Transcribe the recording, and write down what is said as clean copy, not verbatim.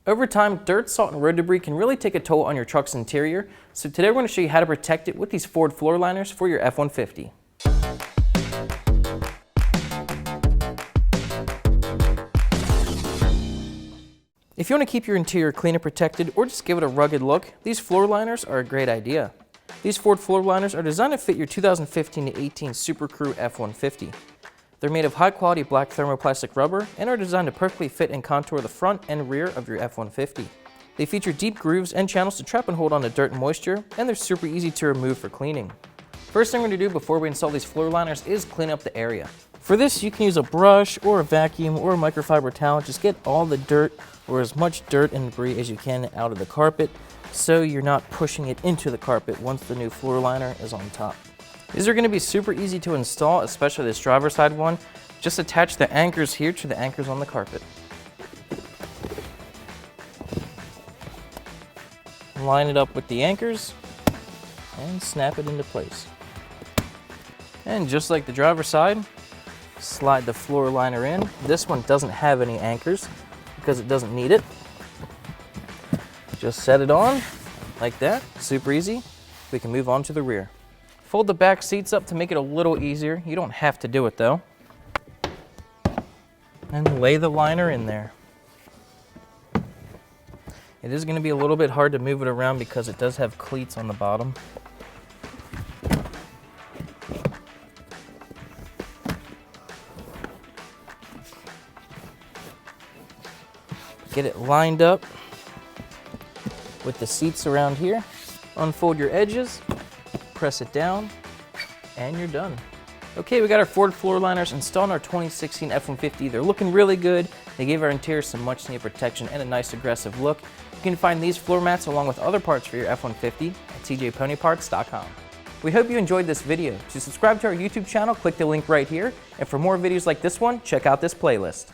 Over time, dirt, salt, and road debris can really take a toll on your truck's interior, so today we're going to show you how to protect it with these Ford floor liners for your F-150. If you want to keep your interior clean and protected, or just give it a rugged look, these floor liners are a great idea. These Ford floor liners are designed to fit your 2015 to 18 Supercrew F150. They're made of high-quality black thermoplastic rubber and are designed to perfectly fit and contour the front and rear of your F-150. They feature deep grooves and channels to trap and hold onto dirt and moisture, and they're super easy to remove for cleaning. First thing we're going to do before we install these floor liners is clean up the area. For this, you can use a brush or a vacuum or a microfiber towel. Just get all the dirt or as much dirt and debris as you can out of the carpet so you're not pushing it into the carpet once the new floor liner is on top. These are going to be super easy to install, especially this driver's side one. Just attach the anchors here to the anchors on the carpet. Line it up with the anchors and snap it into place. And just like the driver's side, slide the floor liner in. This one doesn't have any anchors because it doesn't need it. Just set it on like that, super easy. We can move on to the rear. Fold the back seats up to make it a little easier. You don't have to do it though. And lay the liner in there. It is going to be a little bit hard to move it around because it does have cleats on the bottom. Get it lined up with the seats around here. Unfold your edges, press it down, and you're done. Okay, we got our Ford floor liners installed in our 2016 F-150. They're looking really good. They gave our interior some much needed protection and a nice aggressive look. You can find these floor mats along with other parts for your F-150 at tjponyparts.com. We hope you enjoyed this video. To subscribe to our YouTube channel, click the link right here. And for more videos like this one, check out this playlist.